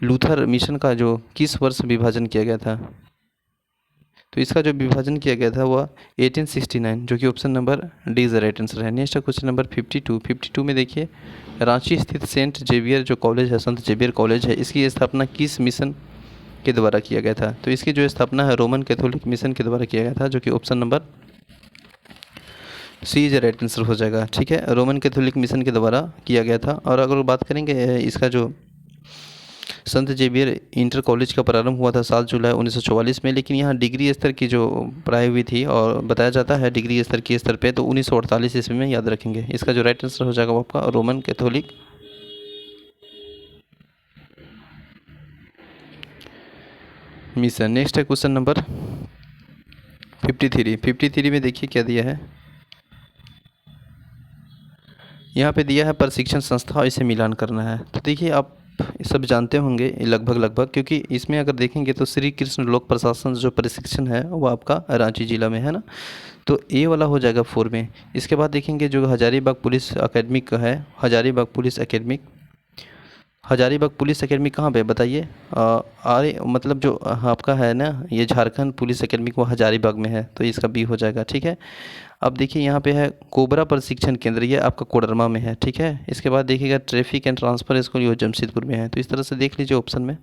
Speaker 1: लूथर मिशन का जो किस वर्ष विभाजन किया गया था। तो इसका जो विभाजन किया गया था वह 1869, जो कि option number D is right answer है। नेक्स्ट क्वेश्चन नंबर 52 में देखिए, रांची स्थित सेंट जेवियर जो कॉलेज है, संत जेवियर कॉलेज है, इसकी स्थापना किस मिशन के द्वारा किया गया था। तो इसकी जो स्थापना है रोमन कैथोलिक मिशन के द्वारा किया गया था, जो कि option number C is right answer हो जाएगा। ठीक है, रोमन कैथोलिक मिशन के द्वारा किया गया था। और अगर बात करेंगे इसका जो संत जेवियर इंटर कॉलेज का प्रारंभ हुआ था 7 जुलाई 1944 में, लेकिन यहाँ डिग्री स्तर की जो पढ़ाई हुई थी और बताया जाता है डिग्री स्तर के स्तर पे, तो 1948 ईस्वी में याद रखेंगे। इसका जो राइट आंसर हो जाएगा वो आपका रोमन कैथोलिक मिशन। नेक्स्ट है क्वेश्चन नंबर 53 में देखिए क्या दिया है। यहाँ पे दिया है प्रशिक्षण संस्था और इसे मिलान करना है। तो देखिए आप सब जानते होंगे लगभग, क्योंकि इसमें अगर देखेंगे तो श्री कृष्ण लोक प्रशासन जो प्रशिक्षण है वो आपका रांची जिला में है ना। तो ए वाला हो जाएगा 4 में। इसके बाद देखेंगे जो हजारीबाग पुलिस अकेडमी का है, हजारीबाग पुलिस एकेडमी कहाँ पे बताइए। अरे मतलब जो आपका है ना ये झारखंड पुलिस एकेडमी वो हजारीबाग में है, तो इसका बी हो जाएगा। ठीक है, अब देखिए यहाँ पे है कोबरा प्रशिक्षण केंद्र, ये आपका कोडरमा में है। ठीक है, इसके बाद देखिएगा ट्रैफिक एंड ट्रांसफर स्कूल ये जमशेदपुर में है। तो इस तरह से देख लीजिए ऑप्शन में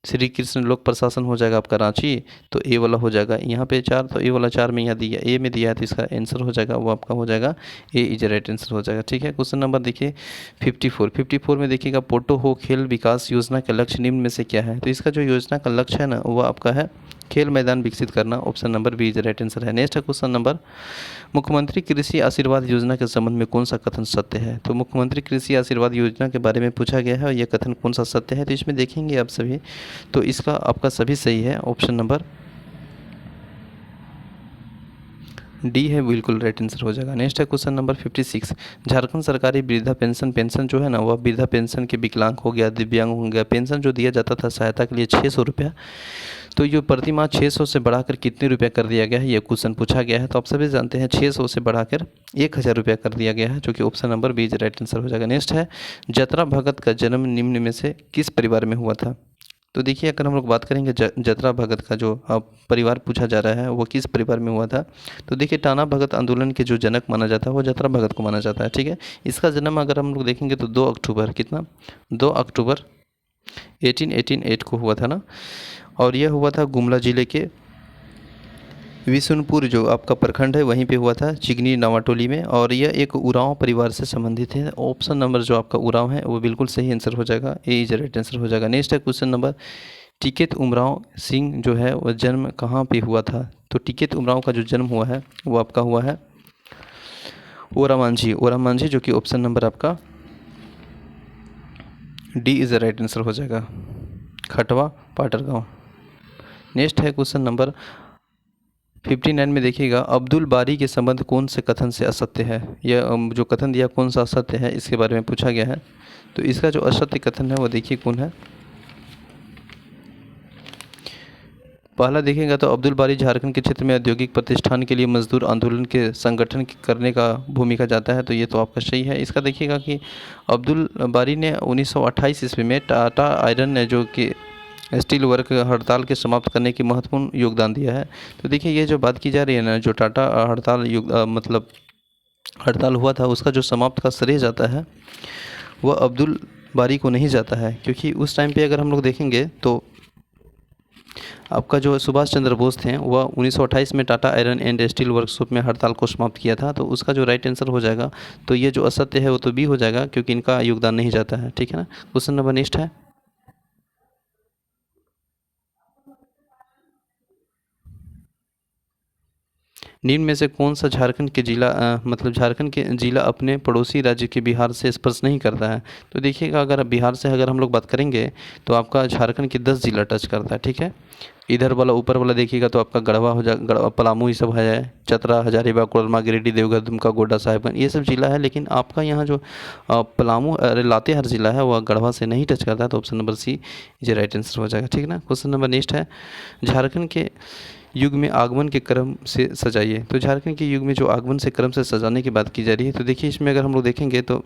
Speaker 1: श्री कृष्ण लोक प्रशासन हो जाएगा आपका रांची, तो ए वाला हो जाएगा यहाँ पे 4, तो ए वाला 4 में यहाँ दिया ए में दिया है, तो इसका आंसर हो जाएगा वो आपका हो जाएगा ए इज राइट आंसर हो जाएगा। ठीक है, क्वेश्चन नंबर देखिए 54 में देखिएगा पोटो हो खेल विकास योजना का लक्ष्य निम्न में से क्या है। तो इसका जो योजना का लक्ष्य है ना वो आपका है खेल मैदान विकसित करना। Option number B is right answer है। नेक्स्ट क्वेश्चन नंबर, मुख्यमंत्री कृषि आशीर्वाद योजना के संबंध में कौन सा कथन सत्य है। तो मुख्यमंत्री कृषि आशीर्वाद योजना के बारे में पूछा गया है और यह कथन कौन सा सत्य है। तो इसमें देखेंगे आप सभी, तो इसका आपका सभी सही है। ऑप्शन नंबर डी है बिल्कुल राइट आंसर हो जाएगा। नेक्स्ट है क्वेश्चन नंबर 56। झारखंड सरकारी वृद्धा पेंशन पेंशन जो है ना वह वृद्धा पेंशन के विकलांग हो गया, दिव्यांग हो गया, पेंशन जो दिया जाता था सहायता के लिए 600 रुपया, तो ये प्रति माह 600 से बढ़ाकर कितने रुपया कर दिया गया है, ये क्वेश्चन पूछा गया है। तो आप सभी जानते हैं 600 से बढ़ाकर 1000 रुपया कर दिया गया है, जो कि option number B right answer हो जाएगा। नेक्स्ट है जतरा भगत का जन्म निम्न में से किस परिवार में हुआ था। तो देखिए अगर हम लोग बात करेंगे जतरा भगत का जो परिवार पूछा जा रहा है वो किस परिवार में हुआ था, तो देखिए टाना भगत आंदोलन के जो जनक माना जाता है वो जतरा भगत को माना जाता है। ठीक है, इसका जन्म अगर हम लोग देखेंगे तो 2 अक्टूबर कितना 2 अक्टूबर 1888 को हुआ था ना, और यह हुआ था गुमला जिले के विशुनपुर जो आपका प्रखंड है वहीं पे हुआ था, चिगनी नवाटोली में, और यह एक उरांव परिवार से संबंधित है। ऑप्शन नंबर जो आपका उरांव है वो बिल्कुल सही आंसर हो जाएगा, ए इज राइट आंसर हो जाएगा। नेक्स्ट है क्वेश्चन नंबर टिकैत उमराव सिंह जो है वह जन्म कहाँ पे हुआ था। तो टिकैत उमराव का जो जन्म हुआ है वो आपका हुआ है ओरामांझी जो कि ऑप्शन नंबर आपका डी इज राइट आंसर हो जाएगा, खटवा पाटरगांव। नेक्स्ट है क्वेश्चन नंबर 59 में देखिएगा अब्दुल बारी के संबंध कौन से कथन से असत्य है, यह जो कथन दिया कौन सा असत्य है इसके बारे में पूछा गया है। तो इसका जो असत्य कथन है वो देखिए कौन है। पहला देखेंगे तो अब्दुल बारी झारखंड के क्षेत्र में औद्योगिक प्रतिष्ठान के लिए मजदूर आंदोलन के संगठन करने का भूमिका जाता है, तो ये तो आपका सही है। इसका देखिएगा कि अब्दुल बारी ने 1928 ईस्वी में टाटा आयरन जो कि स्टील वर्क हड़ताल के समाप्त करने की महत्वपूर्ण योगदान दिया है। तो देखिए ये जो बात की जा रही है ना, जो टाटा हड़ताल मतलब हड़ताल हुआ था उसका जो समाप्त का श्रेय जाता है वह अब्दुल बारी को नहीं जाता है, क्योंकि उस टाइम पे अगर हम लोग देखेंगे तो आपका जो सुभाष चंद्र बोस थे वह 1928 में Tata iron and steel workshop में हड़ताल को समाप्त किया था। तो उसका जो राइट आंसर हो जाएगा तो ये जो असत्य है वो तो बी हो जाएगा, क्योंकि इनका योगदान नहीं जाता है। ठीक है ना। क्वेश्चन नंबर नेक्स्ट है निम्न में से कौन सा झारखंड के जिला मतलब झारखंड के जिला अपने पड़ोसी राज्य के बिहार से स्पर्श नहीं करता है। तो देखिएगा अगर बिहार से अगर हम लोग बात करेंगे तो आपका झारखंड के 10 जिला टच करता है। ठीक है, इधर वाला ऊपर वाला देखिएगा तो आपका गढ़वा हो जा गढ़वा पलामू ये सब है, चतरा हजारीबाग कोडरमा गिरिडीह देवघर दुमका गोड्डा साहिबगंज ये सब जिला है, लेकिन आपका यहाँ जो पलामू लातेहार जिला है वह गढ़वा से नहीं टच करता है। तो ऑप्शन नंबर सी ये राइट आंसर हो जाएगा। ठीक है ना। क्वेश्चन नंबर नेक्स्ट है झारखंड के युग में आगमन के क्रम से सजाइए। तो झारखंड के युग में जो आगमन से क्रम से सजाने की बात की जा रही है, तो देखिए इसमें अगर हम लोग देखेंगे तो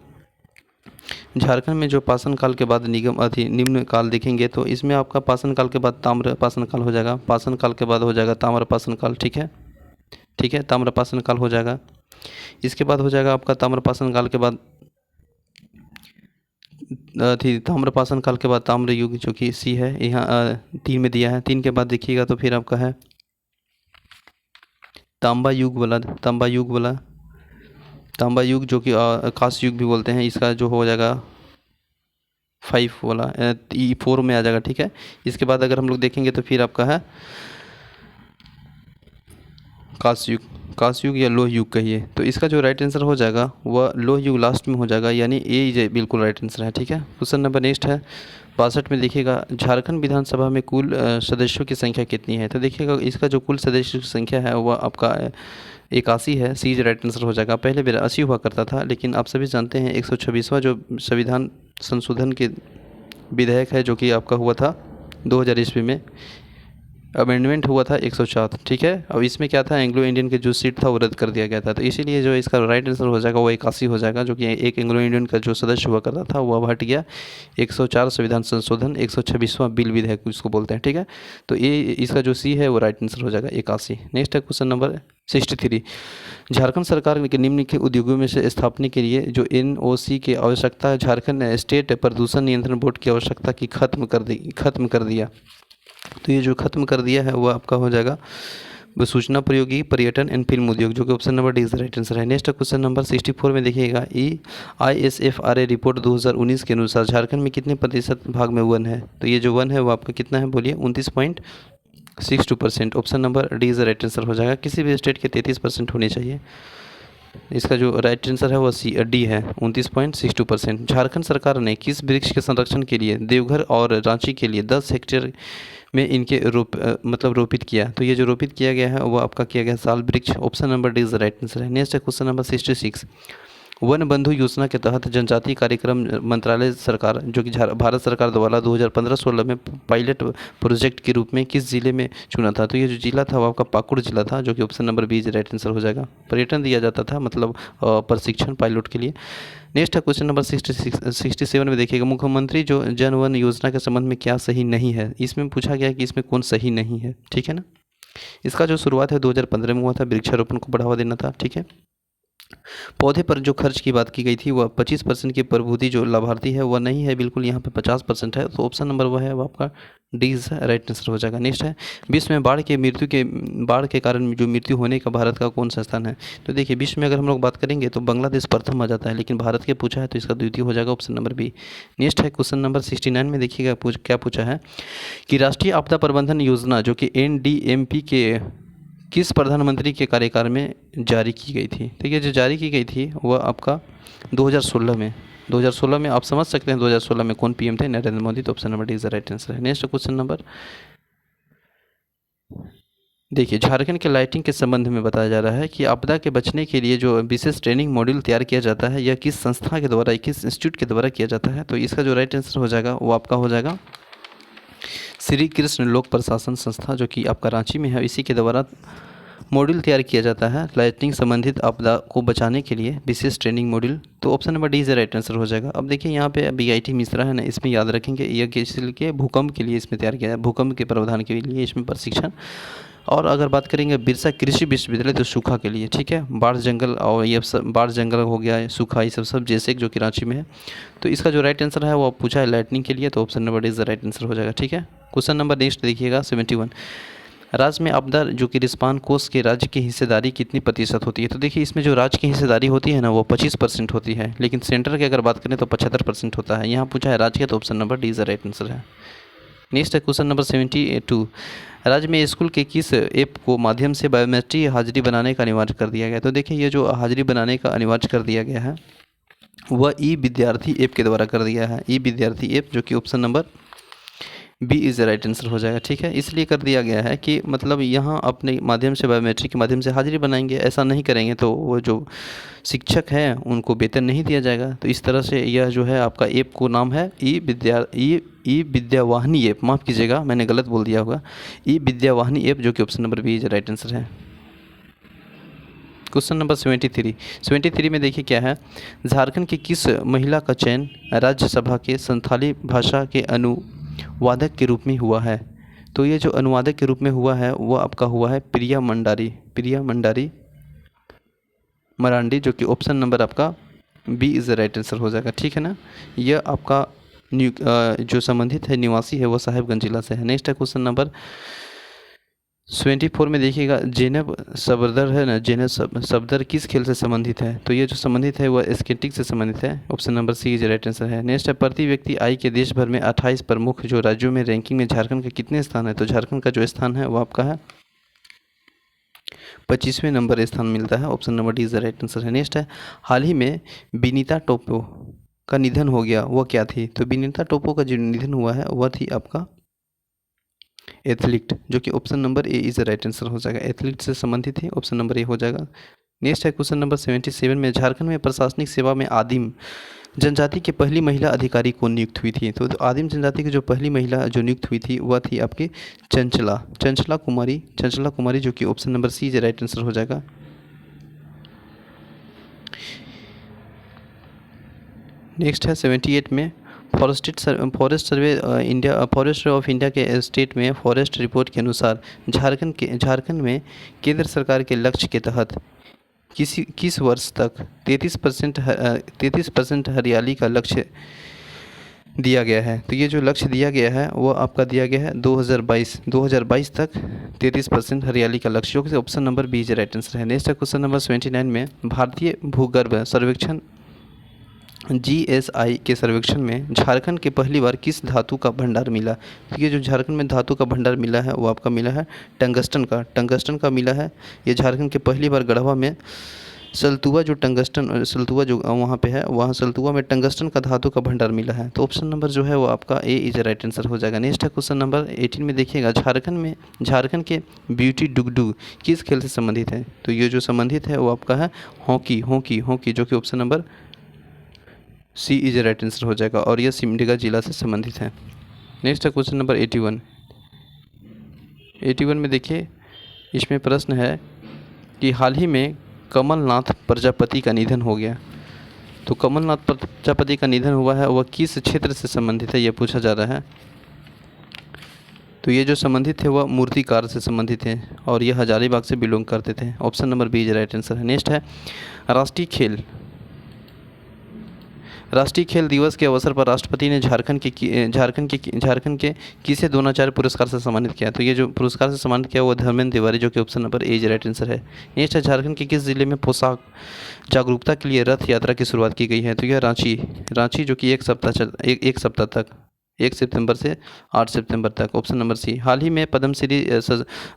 Speaker 1: झारखंड में जो पाषाण काल के बाद निम्न काल देखेंगे तो इसमें आपका पाषाण काल के बाद ताम्र पाषाण काल हो जाएगा, पाषाण काल के बाद हो जाएगा ताम्र पाषाण काल। ठीक है, ठीक है, ताम्र पाषाण काल हो जाएगा। इसके बाद हो जाएगा आपका ताम्र पाषाण काल के बाद ताम्र पाषाण काल के बाद ताम्र युग जो कि सी है यहाँ 3 में दिया है। 3 के बाद देखिएगा तो फिर आपका है तांबा युग वाला तांबा युग जो कि कांस्य युग भी बोलते हैं, इसका जो हो जाएगा 5 वाला 4 में आ जाएगा। ठीक है, इसके बाद अगर हम लोग देखेंगे तो फिर आपका है कांस्य युग या लोह युग कहिए। तो इसका जो राइट आंसर हो जाएगा वह लोह युग लास्ट में हो जाएगा, यानी ए बिल्कुल राइट आंसर है। ठीक है, क्वेश्चन नंबर नेक्स्ट है 62 में देखिएगा झारखंड विधानसभा में कुल सदस्यों की संख्या कितनी है। तो देखिएगा इसका जो कुल सदस्यों की संख्या है वह आपका 81 है, सी राइट आंसर हो जाएगा। पहले 82 हुआ करता था, लेकिन आप सभी जानते हैं 126वां जो संविधान संशोधन के विधेयक है जो कि आपका हुआ था 2000 ईस्वी में, अमेंडमेंट हुआ था 104। ठीक है, अब इसमें क्या था एंग्लो इंडियन के जो सीट था वो रद्द कर दिया गया था, तो इसीलिए जो इसका राइट आंसर हो जाएगा वो 81 हो जाएगा, जो कि एक एंग्लो इंडियन का जो सदस्य हुआ करता था वो अब हट गया। 104 संविधान संशोधन 126वां बिल विधेयक इसको बोलते हैं। ठीक है, तो ये इसका जो सी है वो राइट आंसर हो जाएगा 81। नेक्स्ट है क्वेश्चन नंबर 63 झारखंड सरकार के निम्नलिखित उद्योगों में से स्थापना के लिए जो NOC की आवश्यकता है झारखंड स्टेट प्रदूषण नियंत्रण बोर्ड की आवश्यकता की खत्म कर दिया। तो ये जो खत्म कर दिया है वो आपका हो जाएगा सूचना प्रौद्योगिकी पर्यटन एंड फिल्म उद्योग, जो कि option number D right answer है। नेक्स्ट क्वेश्चन नंबर 64 में देखिएगा ISFRA रिपोर्ट 2019 के अनुसार झारखंड में कितने प्रतिशत भाग में वन है। तो ये जो वन है वो आपका कितना है बोलिए 29.62%। Option number D right answer हो जाएगा। किसी भी स्टेट के 33% होनी चाहिए। इसका जो राइट आंसर है वो डी है 29.62%। झारखंड सरकार ने किस वृक्ष के संरक्षण के लिए देवघर और रांची के लिए 10 हेक्टेयर में इनके मतलब रोपित किया? तो ये जो रोपित किया गया है वो आपका किया गया साल वृक्ष। Option number D is the right answer है। नेक्स्ट है क्वेश्चन नंबर 66। वन बंधु योजना के तहत जनजातीय कार्यक्रम मंत्रालय सरकार जो कि भारत सरकार द्वारा 2015-16 में पायलट प्रोजेक्ट के रूप में किस जिले में चुना था? तो ये जो जिला था वो आपका पाकुड़ जिला था, जो कि option number B right answer हो जाएगा। पर्यटन दिया जाता था, मतलब प्रशिक्षण पायलट के लिए। नेक्स्ट है क्वेश्चन नंबर 67 में देखिएगा, मुख्यमंत्री जो जन वन योजना के संबंध में क्या सही नहीं है? इसमें पूछा गया है कि इसमें कौन सही नहीं है, ठीक है ना। इसका जो शुरुआत है 2015 में हुआ था, वृक्षारोपण को बढ़ावा देना था, ठीक है। पौधे पर जो खर्च की बात की गई थी वह 25% की प्रभुति जो लाभार्थी है वह नहीं है, बिल्कुल यहाँ पे 50% है। तो ऑप्शन नंबर वह है वो आपका डी राइट आंसर हो जाएगा। नेक्स्ट है, विश्व में बाढ़ के कारण जो मृत्यु होने का भारत का कौन सा स्थान है? तो देखिए विश्व में अगर हम लोग बात करेंगे तो बांग्लादेश प्रथम आ जाता है, लेकिन भारत के पूछा है तो इसका द्वितीय हो जाएगा, ऑप्शन नंबर बी। नेक्स्ट है क्वेश्चन नंबर 69 में देखिएगा क्या पूछा है कि राष्ट्रीय आपदा प्रबंधन योजना जो कि NDMP के किस प्रधानमंत्री के कार्यकाल में जारी की गई थी? तो ये जो जारी की गई थी वह आपका 2016 में आप समझ सकते हैं 2016 में कौन पीएम थे? नरेंद्र मोदी। तो option number D is the right answer है। नेक्स्ट क्वेश्चन नंबर देखिए, झारखंड के लाइटिंग के संबंध में बताया जा रहा है कि आपदा के बचने के लिए जो विशेष ट्रेनिंग मॉड्यूल तैयार किया जाता है यह किस संस्था के द्वारा, किस इंस्टीट्यूट के द्वारा किया जाता है? तो इसका जो राइट आंसर हो जाएगा वो आपका हो जाएगा श्री कृष्ण लोक प्रशासन संस्था, जो कि आपका रांची में है। इसी के द्वारा मॉड्यूल तैयार किया जाता है लाइटनिंग संबंधित आपदा को बचाने के लिए, विशेष ट्रेनिंग मॉड्यूल। तो option number D is right answer हो जाएगा। अब देखिए यहाँ पे BIT मिश्रा है ना, इसमें याद रखेंगे यह किस के भूकंप के लिए इसमें तैयार किया है, भूकंप के प्रावधान के लिए इसमें प्रशिक्षण। और अगर बात करेंगे बिरसा कृषि विश्वविद्यालय तो सूखा के लिए, ठीक है। बाढ़ जंगल और ये सब, बाढ़ जंगल हो गया है, सूखा, ये सब जैसे जो कि रांची में है। तो इसका जो राइट आंसर है वो पूछा है लाइटनिंग के लिए, तो option number D is the right answer हो जाएगा, ठीक है। क्वेश्चन नंबर नेक्स्ट देखिएगा 71। राज्य में आपदा जो कि रिस्पान कोष के राज्य की हिस्सेदारी कितनी प्रतिशत होती है? तो देखिए इसमें जो राज्य की हिस्सेदारी होती है ना वो 25% होती है, लेकिन सेंटर की अगर बात करें तो 75% होता है। यहाँ पूछा है राज्य का, तो option number D is the right answer है। नेक्स्ट है क्वेश्चन नंबर 72। राज्य में स्कूल के किस ऐप को माध्यम से बायोमेट्रिक हाजिरी बनाने का अनिवार्य कर दिया गया? तो देखिए ये जो हाजिरी बनाने का अनिवार्य कर दिया गया है वह ई-विद्यार्थी ऐप के द्वारा कर दिया है। ई-विद्यार्थी ऐप, जो कि option number B is the right answer हो जाएगा, ठीक है। इसलिए कर दिया गया है कि मतलब यहाँ अपने माध्यम से, बायोमेट्रिक के माध्यम से हाजिरी बनाएंगे, ऐसा नहीं करेंगे तो वो जो शिक्षक हैं उनको वेतन नहीं दिया जाएगा। तो इस तरह से यह जो है आपका ऐप को नाम है ई विद्यावाहिनी ऐप, माफ़ कीजिएगा मैंने गलत बोल दिया होगा, ई विद्यावाहिनी ऐप, जो कि option number B is the right answer है। क्वेश्चन नंबर 73 में देखिए क्या है, झारखंड की किस महिला का चयन राज्यसभा के संथाली भाषा के अनुवादक के रूप में हुआ है? तो ये जो अनुवादक के रूप में हुआ है वो आपका हुआ है प्रिया मंडारी मरांडी, जो कि ऑप्शन नंबर आपका B is the right answer हो जाएगा, ठीक है ना। यह आपका जो संबंधित है निवासी है वो साहिबगंज जिला से है। नेक्स्ट है क्वेश्चन नंबर 74 में देखिएगा, जेनब सफदर है ना, जेनब सफदर किस खेल से संबंधित है? तो ये जो संबंधित है वह स्केटिंग से संबंधित है, option number C is right answer है। नेक्स्ट है, प्रति व्यक्ति आय के देश भर में 28 प्रमुख जो राज्यों में रैंकिंग में झारखंड का कितने स्थान है? तो झारखंड का जो स्थान है वो आपका है 25वें नंबर स्थान मिलता है, option number D is the right answer है। नेक्स्ट है, हाल ही में विनीता टोप्पो का निधन हो गया, वो क्या थी? तो विनीता टोप्पो का जो निधन हुआ है वह थी आपका एथलीट, जो कि option number A is the right answer हो जाएगा। एथलीट से संबंधित है, ऑप्शन नंबर ए हो जाएगा। नेक्स्ट है क्वेश्चन नंबर 77 में, झारखंड में प्रशासनिक सेवा में आदिम जनजाति की पहली महिला अधिकारी कौन नियुक्त हुई थी? तो आदिम जनजाति की जो पहली महिला जो नियुक्त हुई थी वह थी आपकी चंचला कुमारी, जो कि option number C is right answer हो जाएगा। नेक्स्ट है 78 में, फॉरेस्ट सर्वे ऑफ इंडिया के स्टेट में फॉरेस्ट रिपोर्ट के अनुसार झारखंड में केंद्र सरकार के लक्ष्य के तहत किस वर्ष तक 33% हरियाली का लक्ष्य दिया गया है? तो ये जो लक्ष्य दिया गया है वो आपका दिया गया है 2022 तक 33% हरियाली का लक्ष्य, जो option number B is right answer है। नेक्स्ट क्वेश्चन नंबर 79 में, भारतीय भूगर्भ सर्वेक्षण GSI के सर्वेक्षण में झारखंड के पहली बार किस धातु का भंडार मिला? तो ये जो झारखंड में धातु का भंडार मिला है वो आपका मिला है टंगस्टन का मिला है। ये झारखंड के पहली बार गढ़वा में सलतुआ जो टंगस्टन सलतुआ जो वहाँ पे है, वहाँ सलतुआ में टंगस्टन का धातु का भंडार मिला है। तो ऑप्शन नंबर जो है वो आपका ए इज राइट आंसर हो जाएगा। नेक्स्ट है क्वेश्चन नंबर 18 में देखिएगा, झारखंड के ब्यूटी डुगडुग किस खेल से संबंधित है? तो ये जो संबंधित है वो आपका है हॉकी हॉकी हॉकी, जो कि option number C is right answer हो जाएगा, और यह सिमडेगा जिला से संबंधित है। नेक्स्ट है क्वेश्चन नंबर 81 में देखिए, इसमें प्रश्न है कि हाल ही में कमलनाथ प्रजापति का निधन हो गया। तो कमलनाथ प्रजापति का निधन हुआ है, वह किस क्षेत्र से संबंधित है, यह पूछा जा रहा है। तो ये जो संबंधित है वह मूर्तिकार से संबंधित है, और यह हजारीबाग से बिलोंग करते थे। Option number B is right answer है। नेक्स्ट है राष्ट्रीय खेल दिवस के अवसर पर राष्ट्रपति ने झारखंड के किसे द्रोणाचार्य पुरस्कार से सम्मानित किया? तो ये जो पुरस्कार से सम्मानित किया वो धर्मेंद्र तिवारी, जो कि option number A is right answer है। नेक्स्ट है, झारखंड के किस जिले में पोशाक जागरूकता के लिए रथ यात्रा की शुरुआत की गई है? तो यह रांची, जो कि एक सप्ताह तक 1 सितंबर से 8 सितंबर तक। ऑप्शन नंबर सी। हाल ही में पद्मश्री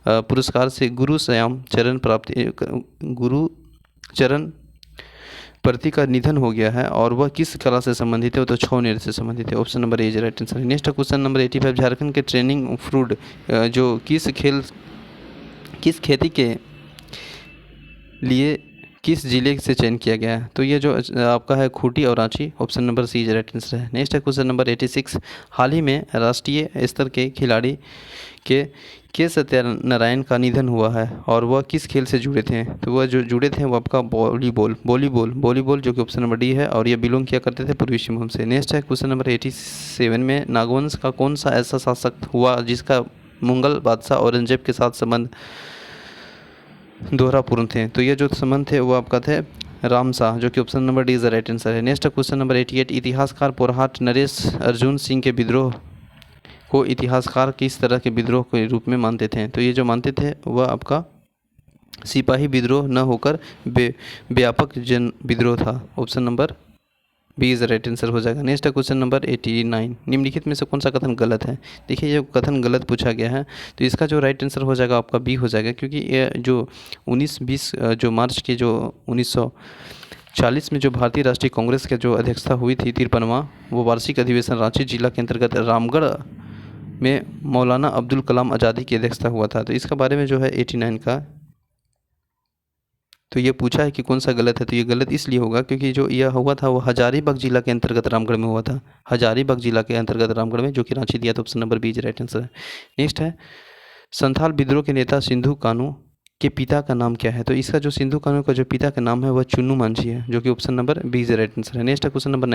Speaker 1: पुरस्कार से गुरु चरण प्रति का निधन हो गया है, और वह किस कला से संबंधित है? तो छौ नृत्य से संबंधित है। Option number A is right answer. Next question number 85, Jharkhand के ट्रेनिंग फ्रूट जो किस खेती के लिए किस जिले से चयन किया गया है? तो ये जो आपका है खूंटी और Ranchi. Option number C is right answer है। नेक्स्ट है क्वेश्चन नंबर 86, हाल ही में राष्ट्रीय स्तर के खिलाड़ी के सत्यनारायण का निधन हुआ है, और वह किस खेल से जुड़े थे? तो वह जो जुड़े थे वो आपका वॉलीबॉल, जो कि ऑप्शन नंबर डी है, और ये बिलोंग किया करते थे पूर्वी सिंहभूम से। नेक्स्ट है क्वेश्चन नंबर 87 में, नागवंश का कौन सा ऐसा शासक हुआ जिसका मुगल बादशाह औरंगजेब के साथ संबंध दोहरापूर्ण थे? तो ये जो संबंध थे वो आपका थे रामशाह, जो कि option number D is the right answer है। नेक्स्ट क्वेश्चन नंबर 88, इतिहासकार पोरहाट नरेश अर्जुन सिंह के विद्रोह को इतिहासकार किस तरह के विद्रोह के रूप में मानते थे? तो ये जो मानते थे वह आपका सिपाही विद्रोह न होकर व्यापक जन विद्रोह था। Option number B is right answer हो जाएगा। नेक्स्ट क्वेश्चन नंबर 89, निम्नलिखित में से कौन सा कथन गलत है? देखिए, ये कथन गलत पूछा गया है, तो इसका जो राइट आंसर हो जाएगा आपका बी हो जाएगा, क्योंकि ये जो 19-20 जो मार्च के जो 1940 में जो भारतीय राष्ट्रीय कांग्रेस के जो अध्यक्षता हुई थी 53वां, वो वार्षिक अधिवेशन रांची जिला के अंतर्गत रामगढ़ में मौलाना अब्दुल कलाम आज़ादी की अध्यक्षता हुआ था। तो इसका बारे में जो है 89 का, तो ये पूछा है कि कौन सा गलत है, तो ये गलत इसलिए होगा क्योंकि जो यह हुआ था वो हजारीबाग जिला के अंतर्गत रामगढ़ में हुआ था, हजारीबाग जिला के अंतर्गत रामगढ़ में, जो कि रांची दिया। तो option number B is right answer है। नेक्स्ट है, संथाल विद्रोह के नेता सिंधु कानू के पिता का नाम क्या है? तो इसका जो सिंधु कानू का जो पिता का नाम है वह चुन्नू मांझी है, जो कि option number B is right answer है। नेक्स्ट है क्वेश्चन नंबर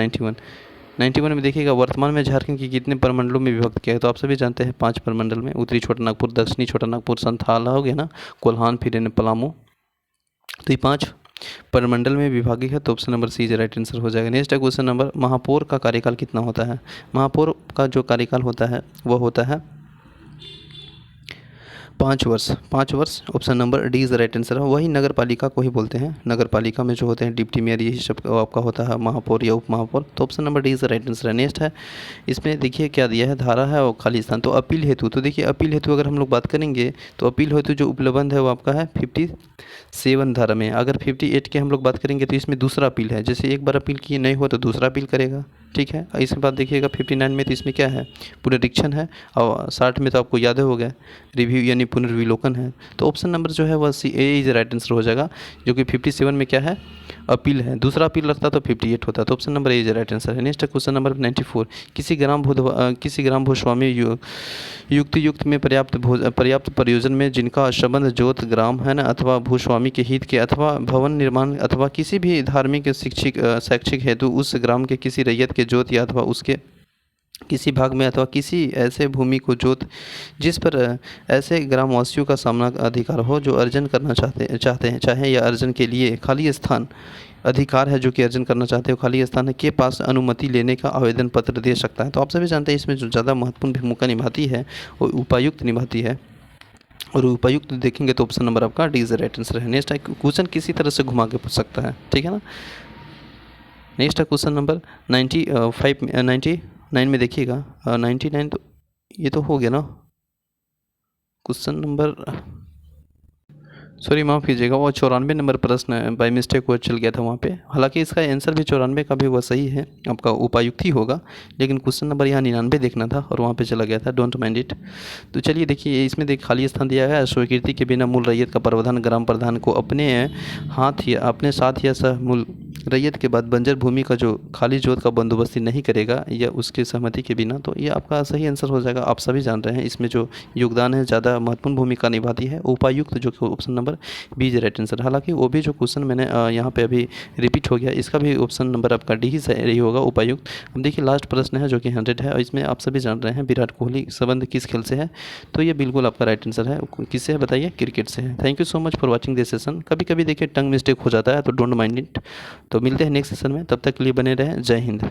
Speaker 1: 91 में देखिएगा, वर्तमान में झारखंड के कितने प्रमंडलों में विभक्त किया है? तो आप सभी जानते हैं 5 प्रमंडल में, उत्तरी छोटा नागपुर, दक्षिणी छोटा नागपुर, संथाल हो गया ना, कोल्हान, फिर पलामू, तो ये 5 प्रमंडल में विभागित है। तो option number C is right answer हो जाएगा। नेक्स्ट है क्वेश्चन नंबर, महापौर का कार्यकाल कितना होता है? महापौर का जो कार्यकाल होता है वह होता है 5 वर्ष। Option number D is right answer है। वही नगर पालिका को ही बोलते हैं, नगर पालिका में जो होते हैं डिप्टी मेयर, यही सब आपका होता है महापौर या उप महापौर। तो option number D is right answer है। नेक्स्ट है, इसमें देखिए क्या दिया है, धारा है और खाली स्थान। तो अपील हेतु, तो देखिए अपील हेतु अगर हम लोग बात करेंगे तो अपील हेतु जो उपलब्ध है वो आपका है 57 धारा में। अगर 58 के हम लोग बात करेंगे तो इसमें दूसरा अपील है, जैसे एक बार अपील किए नहीं हो तो दूसरा अपील करेगा, ठीक है। इसके बाद देखिएगा 59 में, तो इसमें क्या है, पुनरीक्षण है, और 60 में तो आपको याद हो गया रिव्यू यानी पुनर्विलोकन है। तो ऑप्शन नंबर जो है वह सी ए इज राइट आंसर हो जाएगा, जो कि 57 में क्या है, अपील है। दूसरा अपील लगता तो 58 होता। तो option number A is right answer है। नेक्स्ट क्वेश्चन नंबर 94, किसी ग्राम भूस्वामी युक्त में पर्याप्त प्रयोजन में जिनका संबंध जोत ग्राम है ना, अथवा भूस्वामी के हित के, अथवा भवन निर्माण, अथवा किसी भी धार्मिक शैक्षिक हेतु उस ग्राम के किसी रैयत के जोत या अथवा उसके किसी भाग में, अथवा किसी ऐसे भूमि को जोत जिस पर ऐसे ग्रामवासियों का सामना अधिकार हो जो अर्जन करना चाहते हैं, चाहे या अर्जन के लिए खाली स्थान अधिकार है, जो कि अर्जन करना चाहते हो खाली स्थान है के पास अनुमति लेने का आवेदन पत्र दे सकता है। तो आप सभी जानते हैं इसमें जो ज़्यादा महत्वपूर्ण भूमिका निभाती है वो उपायुक्त निभाती है, और उपायुक्त देखेंगे तो ऑप्शन नंबर आपका डी इज राइट आंसर है। नेक्स्ट क्वेश्चन किसी तरह से घुमा के पूछ सकता है, ठीक है ना। नेक्स्ट क्वेश्चन नंबर 99 में देखिएगा, 99 तो ये तो हो गया ना, क्वेश्चन नंबर सॉरी माफ़ कीजिएगा, वो 94 नंबर प्रश्न बाय मिस्टेक वो चल गया था वहाँ पे। हालांकि इसका आंसर भी 94 का भी वो सही है, आपका उपायुक्त ही होगा, लेकिन क्वेश्चन नंबर यहाँ 99 देखना था और वहाँ पे चला गया था, डोंट माइंड इट। तो चलिए देखिए, इसमें देखिए खाली स्थान दिया गया है, स्वीकृति के बिना मूल रैयत का प्रावधान ग्राम प्रधान को अपने हाथ या अपने साथ या सह मूल रैयत के बाद बंजर भूमि का जो खाली जोत का बंदोबस्ती नहीं करेगा या उसकी सहमति के बिना। तो ये आपका सही आंसर हो जाएगा। आप सभी जान रहे हैं इसमें जो योगदान है ज़्यादा महत्वपूर्ण भूमिका निभाती है उपायुक्त, जो कि option number B is right answer. हालांकि वो भी जो क्वेश्चन मैंने यहाँ पे अभी रिपीट हो गया, इसका भी ऑप्शन नंबर आपका डी ही सही होगा, उपायुक्त। अब देखिए लास्ट प्रश्न है जो कि 100 है, और इसमें आप सभी जान रहे हैं विराट कोहली संबंध किस खेल से है। तो ये बिल्कुल आपका राइट आंसर है। किससे है बताइए, क्रिकेट से है। Thank you so much for watching this session. कभी कभी देखिए टंग मिस्टेक हो जाता है, तो डोंट माइंड इट। तो मिलते हैं नेक्स्ट सेशन में, तब तक के लिए बने रहें। जय हिंद।